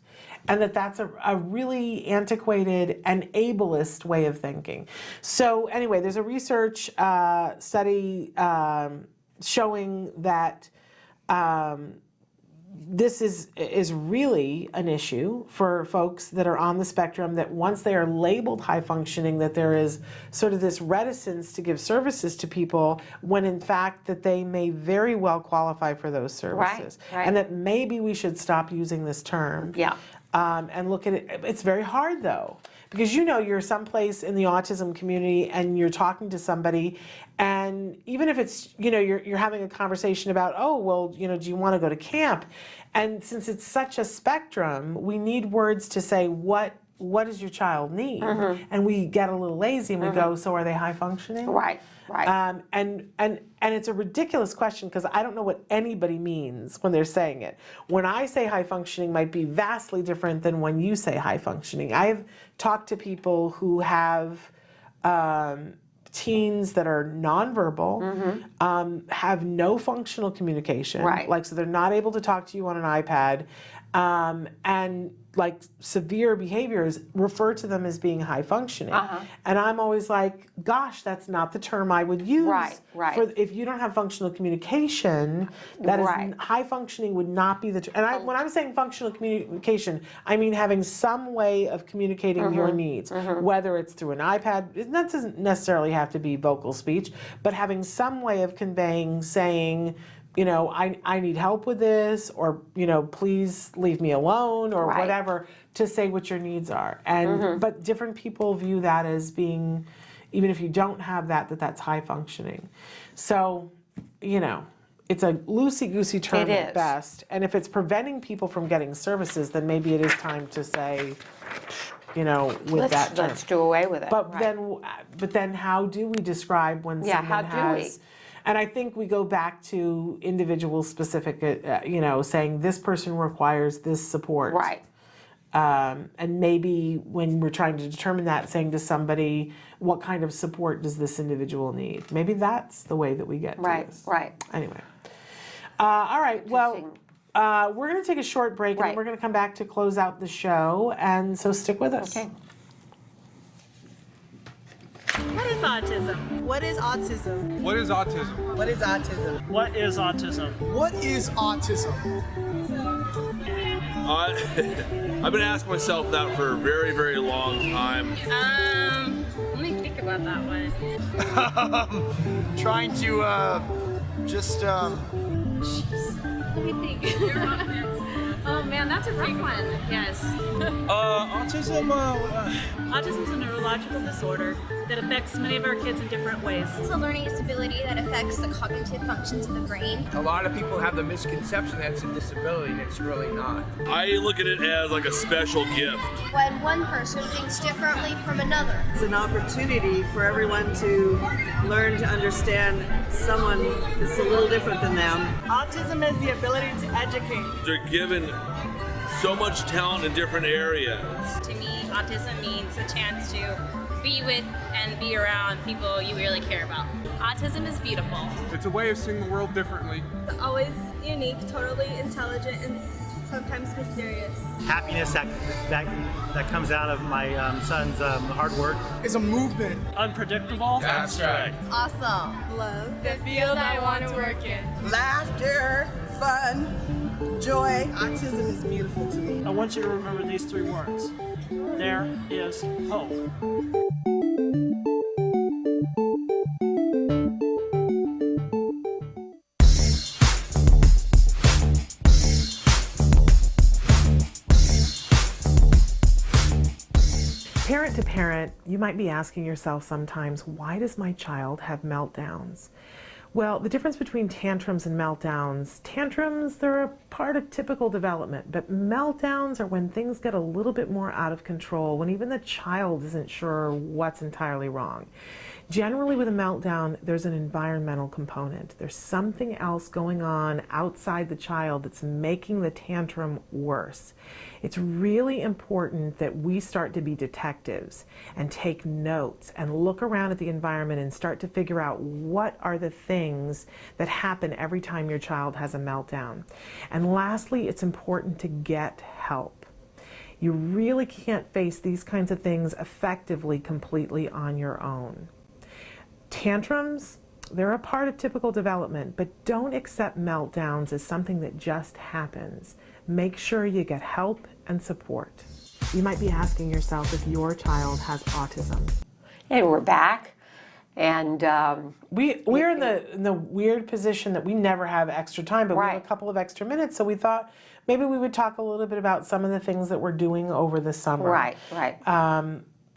And that's a really antiquated and ableist way of thinking. So anyway, there's a research study showing that this is really an issue for folks that are on the spectrum, that once they are labeled high functioning, that there is sort of this reticence to give services to people, when in fact that they may very well qualify for those services. Right. And that maybe we should stop using this term. And look at it. It's very hard though, because you're someplace in the autism community and you're talking to somebody, and even if it's, you're having a conversation about, oh, well, do you want to go to camp? And since it's such a spectrum, we need words to say, what does your child need? And we get a little lazy and we go, so are they high functioning? Right. And it's a ridiculous question, because I don't know what anybody means when they're saying it. When I say high functioning might be vastly different than when you say high functioning. I've talked to people who have teens that are nonverbal, have no functional communication. So they're not able to talk to you on an iPad, and like severe behaviors, refer to them as being high functioning. And I'm always like, gosh, that's not the term I would use. For if you don't have functional communication, that is high functioning would not be the term. And when I'm saying functional communication, I mean having some way of communicating your needs, whether it's through an iPad. That doesn't necessarily have to be vocal speech, but having some way of conveying, saying, I need help with this, or, please leave me alone, or whatever, to say what your needs are. And but different people view that as being, even if you don't have that's high functioning. So, it's a loosey-goosey term at best. And if it's preventing people from getting services, then maybe it is time to say, with that term. Let's do away with it. But then how do we describe when someone has... And I think we go back to individual specific, saying this person requires this support. And maybe when we're trying to determine that, saying to somebody, what kind of support does this individual need? Maybe that's the way that we get to this. Anyway. All right. Well, we're going to take a short break, and then we're going to come back to close out the show. And so stick with us. Okay. What is autism? What is autism? What is autism? What is autism? What is autism? What is autism? I've been asking myself that for a very, very long time. Let me think about that one. Trying to just Jeez. Let me think. Oh man, that's a rough one. Yes. Autism. Autism is a neurological disorder that affects many of our kids in different ways. It's a learning disability that affects the cognitive functions of the brain. A lot of people have the misconception that it's a disability, and it's really not. I look at it as like a special gift. When one person thinks differently from another. It's an opportunity for everyone to learn to understand someone that's a little different than them. Autism is the ability to educate. They're given so much talent in different areas. To me, autism means a chance to be with and be around people you really care about. Autism is beautiful. It's a way of seeing the world differently. It's always unique, totally intelligent, and sometimes mysterious. Happiness that comes out of my son's hard work. It's a movement. Unpredictable. Abstract. Awesome. Love. The field I want to work in. Laughter, fun, joy. Autism is beautiful to me. I want you to remember these three words. There is hope. parent, you might be asking yourself sometimes, why does my child have meltdowns? Well, the difference between tantrums and meltdowns, tantrums, they're a part of typical development, but meltdowns are when things get a little bit more out of control, when even the child isn't sure what's entirely wrong. Generally with a meltdown, there's an environmental component. There's something else going on outside the child that's making the tantrum worse. It's really important that we start to be detectives and take notes and look around at the environment and start to figure out what are the things that happen every time your child has a meltdown. And lastly, it's important to get help. You really can't face these kinds of things effectively completely on your own. Tantrums, they're a part of typical development, but don't accept meltdowns as something that just happens. Make sure you get help and support. You might be asking yourself if your child has autism. And we're back. And we're in the weird position that we never have extra time, but we have a couple of extra minutes, so we thought maybe we would talk a little bit about some of the things that we're doing over the summer. Right.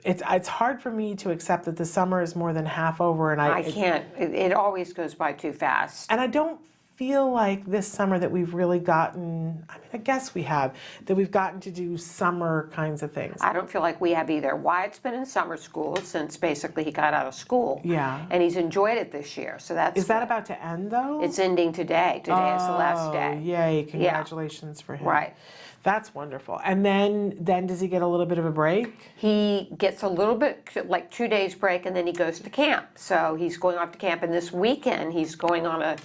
It's hard for me to accept that the summer is more than half over, and I can't. It always goes by too fast. And I don't feel like this summer that we've really gotten, I mean, I guess we have, that we've gotten to do summer kinds of things. I don't feel like we have either. Wyatt's been in summer school since basically he got out of school. Yeah. And he's enjoyed it this year, so that's Is that about to end, though? It's ending today. Today is the last day. Yay, congratulations for him. Right. That's wonderful. And then does he get a little bit of a break? He gets a little bit, like 2 days break, and then he goes to camp. So he's going off to camp, and this weekend he's going on a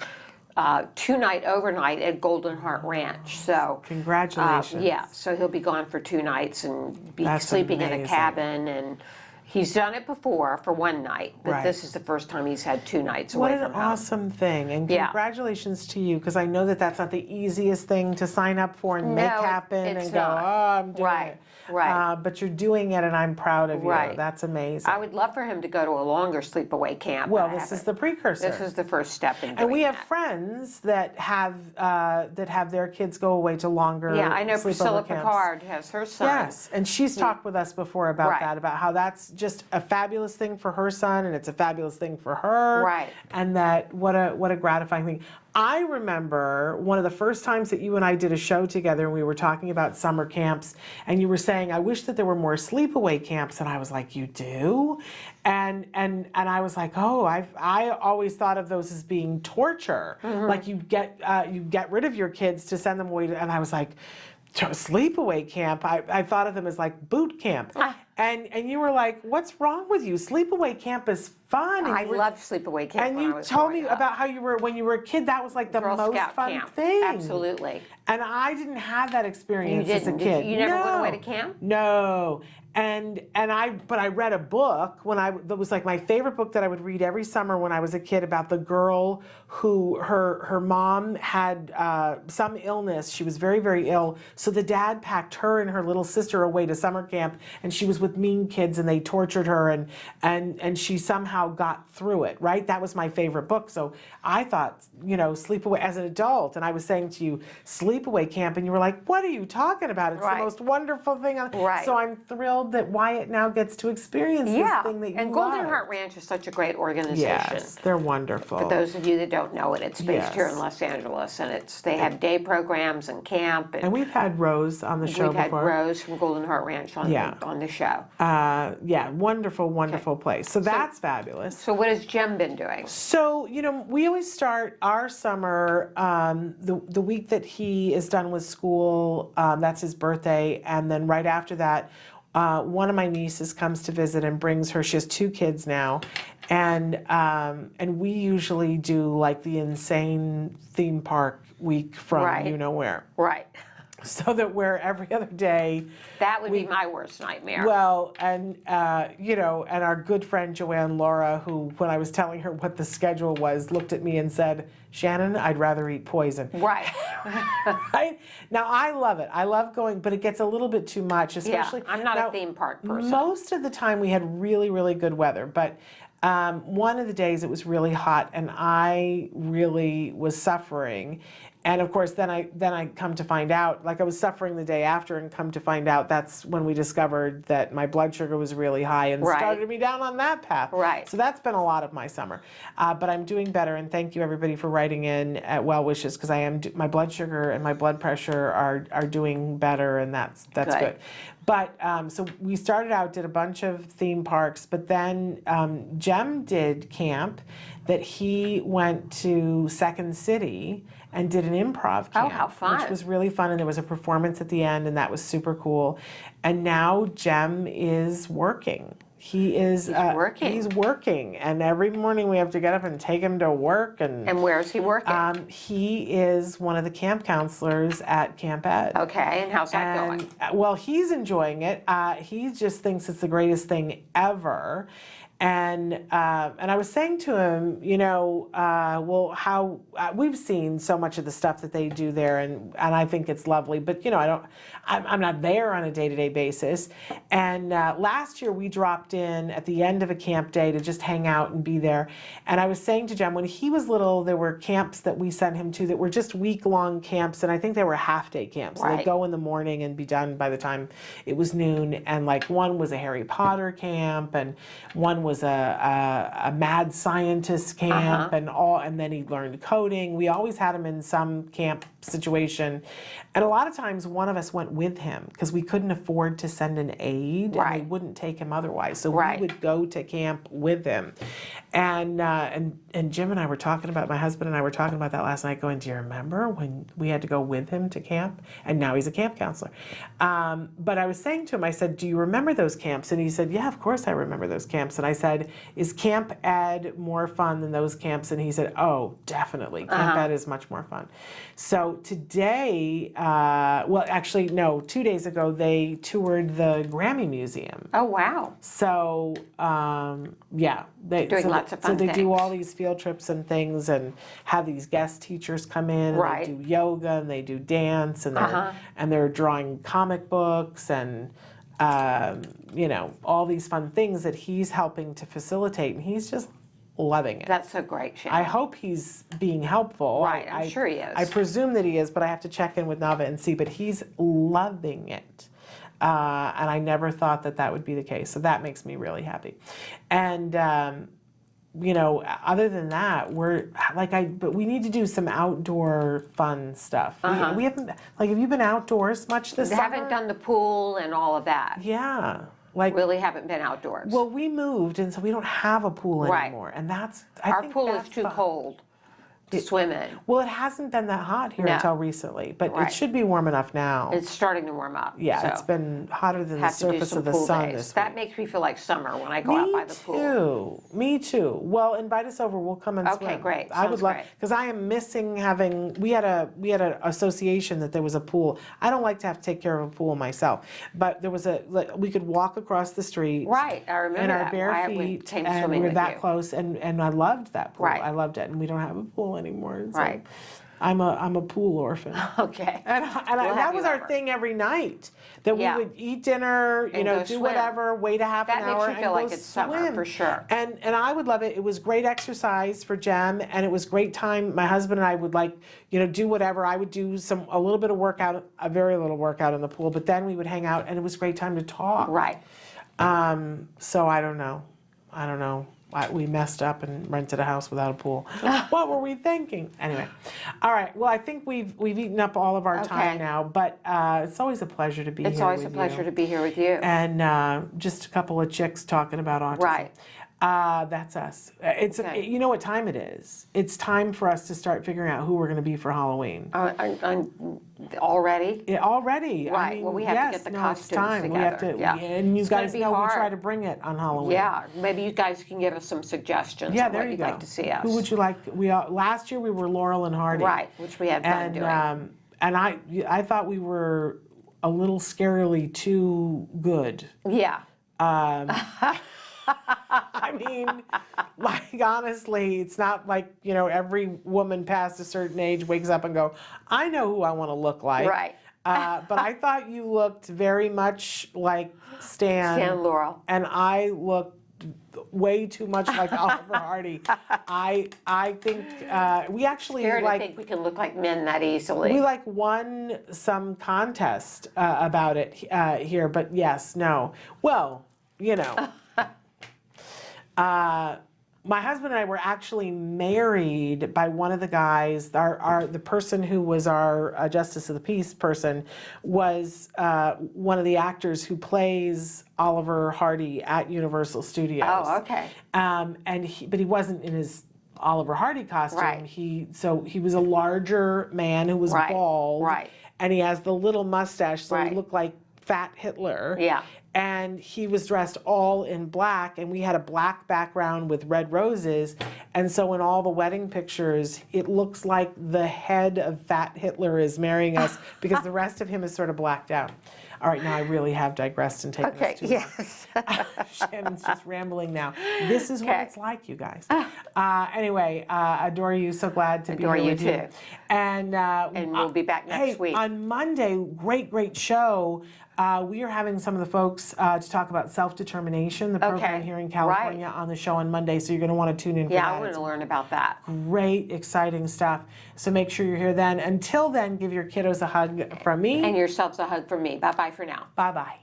2-night overnight at Golden Heart Ranch. So congratulations. Yeah, so he'll be gone for 2 nights and be That's sleeping in amazing. a cabin, and he's done it before for 1 night, but this is the first time he's had 2 nights away from home. What an awesome thing, and congratulations to you, because I know that that's not the easiest thing to sign up for and make happen and go, I'm doing it. Right. But you're doing it, and I'm proud of you. Right. That's amazing. I would love for him to go to a longer sleepaway camp. Well, this is the precursor. This is the first step in doing And we have that. friends that have their kids go away to longer. Yeah, I know sleepover Priscilla camps. Picard has her son. Yes, and she's talked with us before about that, about how that's just a fabulous thing for her son, and it's a fabulous thing for her. Right. And that what a gratifying thing. I remember one of the first times that you and I did a show together, and we were talking about summer camps, and you were saying, I wish that there were more sleepaway camps, and I was like, you do? And I was like, oh, I always thought of those as being torture. Mm-hmm. Like you get rid of your kids to send them away to, and I was like, sleepaway camp, I thought of them as like boot camp. And you were like, what's wrong with you? Sleepaway camp is fun. I loved sleepaway camp. And when I you was told me growing up. about how when you were a kid, that was like the Girl most Scout fun camp. thing. Absolutely. And I didn't have that experience You as a didn't? kid. You never went away to camp? No. But I read a book that was like my favorite book that I would read every summer when I was a kid, about the girl who her mom had some illness. She was very, very ill. So the dad packed her and her little sister away to summer camp, and she was with mean kids, and they tortured her, and she somehow got through it, right? That was my favorite book. So I thought, sleepaway as an adult, and I was saying to you, sleepaway camp, and you were like, what are you talking about? It's the most wonderful thing. So I'm thrilled that Wyatt now gets to experience this thing that you and Golden Heart Ranch is such a great organization. Yes, they're wonderful. For those of you that don't know it, it's based here in Los Angeles, and they have day programs and camp. And we've had Rose on the show before. We've had Rose from Golden Heart Ranch on the show. Wonderful, wonderful place. So that's fabulous. So what has Jim been doing? So, we always start our summer the week that he is done with school. That's his birthday. And then right after that, one of my nieces comes to visit and brings her. She has 2 kids now, and we usually do like the insane theme park week from you know where. Right. So that we're every other day. That would be my worst nightmare. Well, and and our good friend Joanne Laura, who, when I was telling her what the schedule was, looked at me and said, Shannon, I'd rather eat poison. Right. Right? Now, I love it. I love going, but it gets a little bit too much, especially. I'm not a theme park person. Most of the time we had really, really good weather, but one of the days it was really hot, and I really was suffering. And of course, then I come to find out, like I was suffering the day after, and come to find out that's when we discovered that my blood sugar was really high and started me down on that path. Right. So that's been a lot of my summer. But I'm doing better, and thank you everybody for writing in at well wishes, because my blood sugar and my blood pressure are doing better, and that's good. But so we started out, did a bunch of theme parks, but then Jem did camp that he went to Second City and did an improv camp. Oh, how fun. Which was really fun, and there was a performance at the end, and that was super cool. And now Jem is working. He's working, and every morning we have to get up and take him to work. And where is he working? He is one of the camp counselors at Camp Ed. Okay, and how's that going? Well, he's enjoying it. He just thinks it's the greatest thing ever. And I was saying to him, how we've seen so much of the stuff that they do there, and I think it's lovely. But I'm not there on a day-to-day basis. And last year we dropped in at the end of a camp day to just hang out and be there. And I was saying to Jem, when he was little, there were camps that we sent him to that were just week-long camps, and I think they were half-day camps. So they'd go in the morning and be done by the time it was noon. And like one was a Harry Potter camp, and one was a mad scientist camp, and then he learned coding. We always had him in some camp situation, and a lot of times one of us went with him because we couldn't afford to send an aide, and they wouldn't take him otherwise. So we would go to camp with him, and Jim and I were talking about, my husband and I were talking about that last night, going, do you remember when we had to go with him to camp? And now he's a camp counselor. But I was saying to him, I said, do you remember those camps? And he said, yeah, of course I remember those camps. And I said, is Camp Ed more fun than those camps? And he said, oh, definitely. Camp Ed is much more fun. So today, 2 days ago, they toured the Grammy Museum. Oh, wow. So, Doing lots of fun So they things. do all these field trips and things, and have these guest teachers come in, and they do yoga, and they do dance, and they're drawing comic books, and all these fun things that he's helping to facilitate, and he's just loving it. That's so great, Shannon. I hope he's being helpful. Right, I'm sure he is. I presume that he is, but I have to check in with Nava and see, but he's loving it. And I never thought that would be the case, so that makes me really happy. And other than that, but we need to do some outdoor fun stuff. We haven't, have you been outdoors much this summer? Haven't done the pool and all of that. Yeah. Really haven't been outdoors. Well, we moved, and so we don't have a pool anymore. And our pool is too cold to swim in. Well, it hasn't been that hot here until recently, but it should be warm enough now. It's starting to warm up. Yeah, it's been hotter than the surface of the sun this week. That makes me feel like summer when I go out by the pool. Me too. Well, invite us over. We'll come and swim. Okay, great. I would love, because I am missing having. We had an association that there was a pool. I don't like to have to take care of a pool myself, but there was we could walk across the street. Right, I remember in that. our bare feet, and we were that close, and I loved that pool. I loved it, and we don't have a pool anymore. So right. I'm a pool orphan. Okay. And that was our thing every night. That we would eat dinner, do swim. whatever, wait a half an hour, That makes you feel like it's summer for sure. And I would love it. It was great exercise for Jem, and it was great time. My husband and I would do whatever. I would do a little bit of workout, a very little workout in the pool, but then we would hang out, and it was great time to talk. Right. So I don't know. We messed up and rented a house without a pool. What were we thinking? Anyway, all right. Well, I think we've eaten up all of our time now, but it's always a pleasure to be here with you. It's always a pleasure to be here with you. And just a couple of chicks talking about autism. Right. That's us. You know what time it is? It's time for us to start figuring out who we're going to be for Halloween. Already? Yeah, already. Right. I mean, well, we have to get the costumes together. And you guys know we try to bring it on Halloween. Yeah. Maybe you guys can give us some suggestions on what you'd like to see us. Who would you like? Last year we were Laurel and Hardy. Right, which we had fun doing. And I thought we were a little scarily too good. Yeah. I mean, honestly, it's not like, every woman past a certain age wakes up and go, I know who I want to look like. Right. But I thought you looked very much like Stan. Stan Laurel. And I looked way too much like Oliver Hardy. I think we actually Scared to like. think we can look like men that easily. We like won some contest about it here, but yes, no. Well, you know. My husband and I were actually married by one of the guys. The person who was our Justice of the Peace person was one of the actors who plays Oliver Hardy at Universal Studios. Oh, okay. But he wasn't in his Oliver Hardy costume. Right. He was a larger man who was bald. Right. And he has the little mustache, so Right. he looked like Fat Hitler. Yeah. And he was dressed all in black, and we had a black background with red roses. And so in all the wedding pictures, it looks like the head of Fat Hitler is marrying us because the rest of him is sort of blacked out. All right, now I really have digressed and taken us too long. Yes. Shannon's just rambling now. This is what it's like, you guys. Anyway, adore you. So glad to be here with you. And we'll be back next week. On Monday, great show. We are having some of the folks to talk about self-determination, the program here in California on the show on Monday, so you're going to want to tune in for that. Yeah, I want to learn about that. Great, exciting stuff. So make sure you're here then. Until then, give your kiddos a hug from me. And yourselves a hug from me. Bye-bye for now. Bye-bye.